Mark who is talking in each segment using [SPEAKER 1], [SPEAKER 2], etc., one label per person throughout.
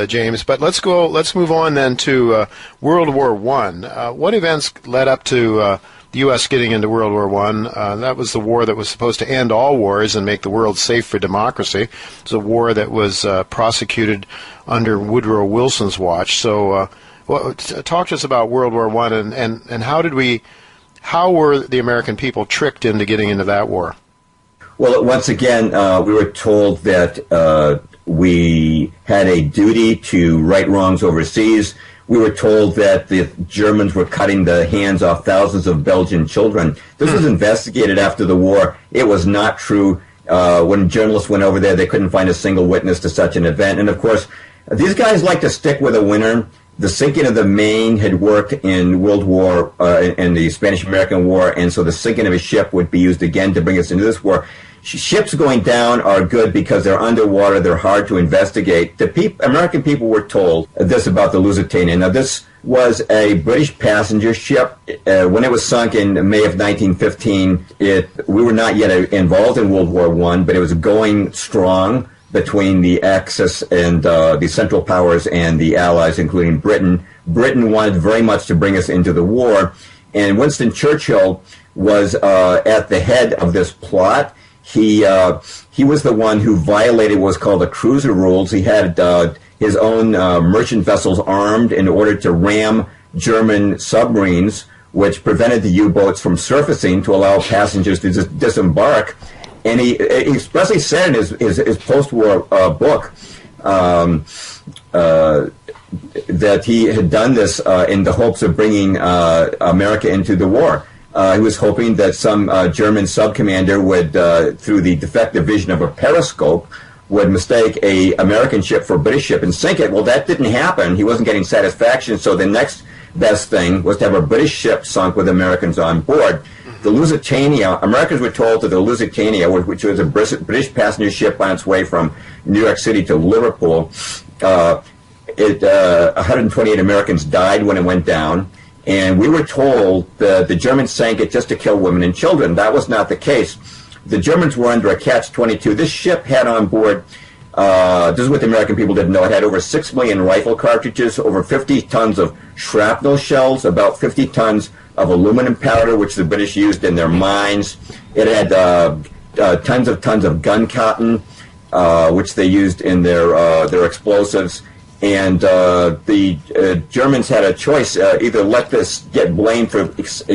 [SPEAKER 1] James. But let's move on then to World War One. What events led up to the U.S. getting into World War One? That was the war that was supposed to end all wars and make the world safe for democracy. It was a war that was prosecuted under Woodrow Wilson's watch. So, talk to us about World War One and how were the American people tricked into getting into that war?
[SPEAKER 2] Well, once again, we were told that we had a duty to right wrongs overseas. We were told that the Germans were cutting the hands off thousands of Belgian children. This was investigated after the war. It was not true. When journalists went over there, they couldn't find a single witness to such an event. And of course, these guys like to stick with a winner. The sinking of the Maine had worked in World War, in the Spanish-American War, and so the sinking of a ship would be used again to bring us into this war. Ships going down are good because they're underwater, they're hard to investigate. American people were told this about the Lusitania. Now, this was a British passenger ship. When it was sunk in May of 1915, we were not yet involved in World War I, but it was going strong between the Axis and the Central Powers and the Allies, including Britain. Britain wanted very much to bring us into the war, and Winston Churchill was at the head of this plot. He was the one who violated what was called the cruiser rules. He had his own merchant vessels armed in order to ram German submarines, which prevented the U-boats from surfacing to allow passengers to disembark. And he expressly said in his post-war book that he had done this in the hopes of bringing America into the war. He was hoping that some German sub-commander would, through the defective vision of a periscope, would mistake a American ship for a British ship and sink it. Well, that didn't happen. He wasn't getting satisfaction, so the next best thing was to have a British ship sunk with Americans on board. The Lusitania, Americans were told that the Lusitania, which was a British passenger ship on its way from New York City to Liverpool, 128 Americans died when it went down. And we were told that the Germans sank it just to kill women and children. That was not the case. The Germans were under a catch-22. This ship had on board, this is what the American people didn't know, it had over 6 million rifle cartridges, over 50 tons of shrapnel shells, about 50 tons of aluminum powder, which the British used in their mines. It had tons of gun cotton, which they used in their explosives. And the Germans had a choice, either let this get blamed for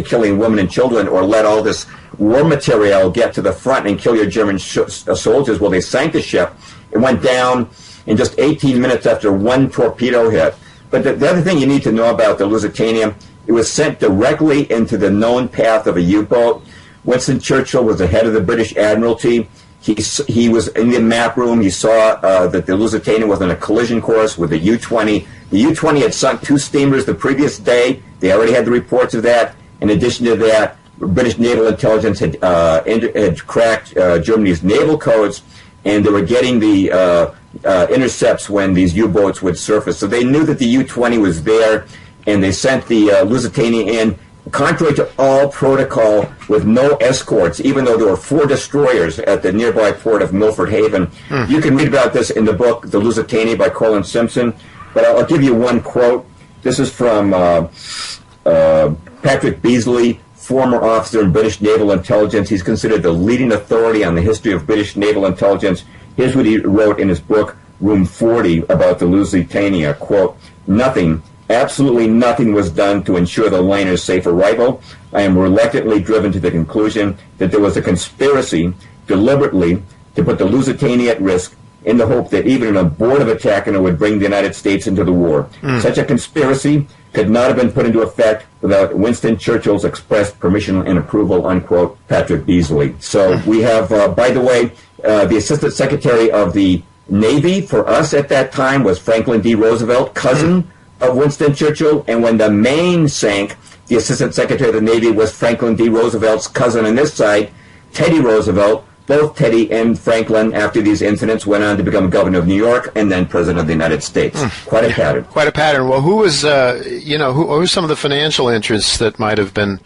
[SPEAKER 2] killing women and children or let all this war material get to the front and kill your German soldiers. Well, they sank the ship. It went down in just 18 minutes after one torpedo hit. But the other thing you need to know about the Lusitania, it was sent directly into the known path of a U-boat. Winston Churchill was the head of the British Admiralty. He was in the map room. He saw that the Lusitania was on a collision course with the U-20. The U-20 had sunk 2 steamers the previous day. They already had the reports of that. In addition to that, British naval intelligence had cracked Germany's naval codes, and they were getting the intercepts when these U-boats would surface. So they knew that the U-20 was there, and they sent the Lusitania in, contrary to all protocol, with no escorts, even though there were 4 destroyers at the nearby port of Milford Haven. You can read about this in the book, The Lusitania by Colin Simpson, but I'll give you one quote. This is from Patrick Beasley, former officer in British Naval Intelligence. He's considered the leading authority on the history of British naval intelligence. Here's what he wrote in his book, Room 40, about the Lusitania. Quote, "Nothing, absolutely nothing was done to ensure the liner's safe arrival. I am reluctantly driven to the conclusion that there was a conspiracy deliberately to put the Lusitania at risk in the hope that even an abortive attack on it would bring the United States into the war. Such a conspiracy could not have been put into effect without Winston Churchill's express permission and approval," unquote, Patrick Beasley. So we have, by the way, the Assistant Secretary of the Navy for us at that time was Franklin D. Roosevelt, cousin of Winston Churchill, and when the Maine sank, the Assistant Secretary of the Navy was Franklin D. Roosevelt's cousin on this side, Teddy Roosevelt. Both Teddy and Franklin, after these incidents, went on to become governor of New York and then president of the United States. Quite a pattern.
[SPEAKER 1] Quite a pattern. Well, who was, who were some of the financial interests that might have been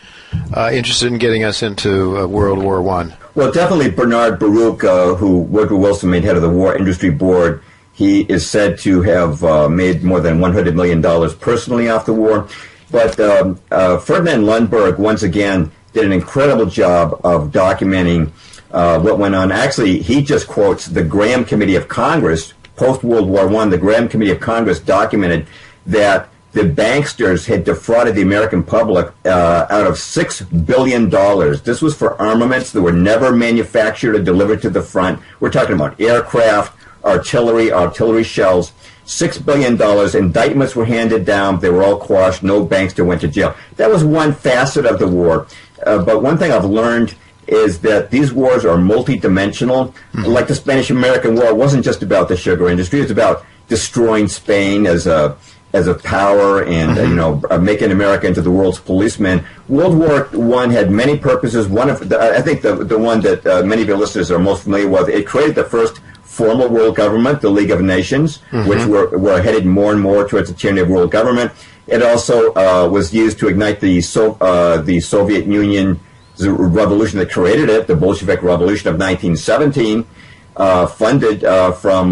[SPEAKER 1] interested in getting us into World War I?
[SPEAKER 2] Well, definitely Bernard Baruch, who Woodrow Wilson made head of the War Industry Board. He is said to have made more than $100 million personally off the war. But Ferdinand Lundberg, once again, did an incredible job of documenting what went on. Actually, he just quotes the Graham Committee of Congress. Post-World War I, the Graham Committee of Congress documented that the banksters had defrauded the American public out of $6 billion. This was for armaments that were never manufactured or delivered to the front. We're talking about aircraft, artillery shells. $6 billion. Indictments were handed down. They were all quashed. No bankster went to jail. That was one facet of the war. But one thing I've learned is that these wars are multidimensional. Like the Spanish-American War, it wasn't just about the sugar industry. It was about destroying Spain as a power and making America into the world's policeman. World War I had many purposes. One of I think the one that many of your listeners are most familiar with, it created the first formal world government, the League of Nations, which were headed more and more towards the tyranny of world government. It also was used to ignite the Soviet Union revolution that created it, the Bolshevik Revolution of 1917, funded from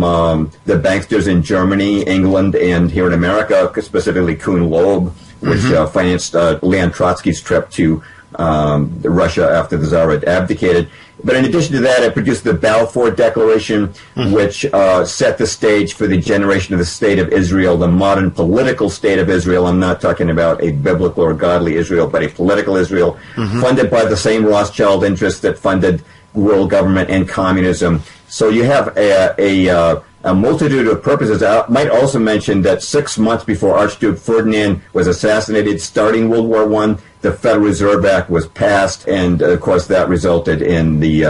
[SPEAKER 2] the banksters in Germany, England, and here in America, specifically Kuhn Loeb, which financed Leon Trotsky's trip to Russia after the Tsar had abdicated. But in addition to that, it produced the Balfour Declaration, which set the stage for the generation of the State of Israel, the modern political State of Israel. I'm not talking about a biblical or godly Israel, but a political Israel, funded by the same Rothschild interests that funded world government and communism. So you have a multitude of purposes. I might also mention that 6 months before Archduke Ferdinand was assassinated, starting World War I, the Federal Reserve Act was passed, and of course that resulted in the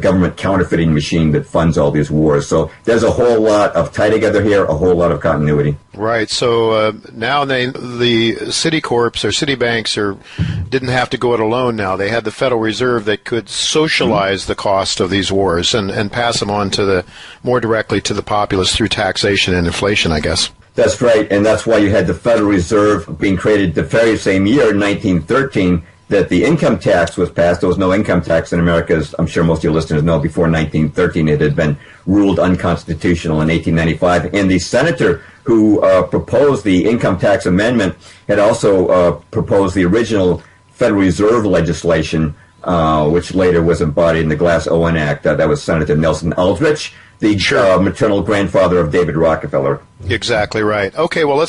[SPEAKER 2] government counterfeiting machine that funds all these wars. So there's a whole lot of tie together here, a whole lot of continuity.
[SPEAKER 1] Right. So now the Citicorps or city banks didn't have to go it alone now. They had the Federal Reserve that could socialize the cost of these wars and pass them on more directly to the populace through taxation and inflation, I guess.
[SPEAKER 2] That's right, and that's why you had the Federal Reserve being created the very same year, 1913, that the income tax was passed. There was no income tax in America, as I'm sure most of your listeners know. Before 1913, it had been ruled unconstitutional in 1895. And the senator who proposed the income tax amendment had also proposed the original Federal Reserve legislation, which later was embodied in the Glass-Owen Act. That was Senator Nelson Aldrich, the maternal grandfather of David Rockefeller.
[SPEAKER 1] Exactly right. Okay, well, let's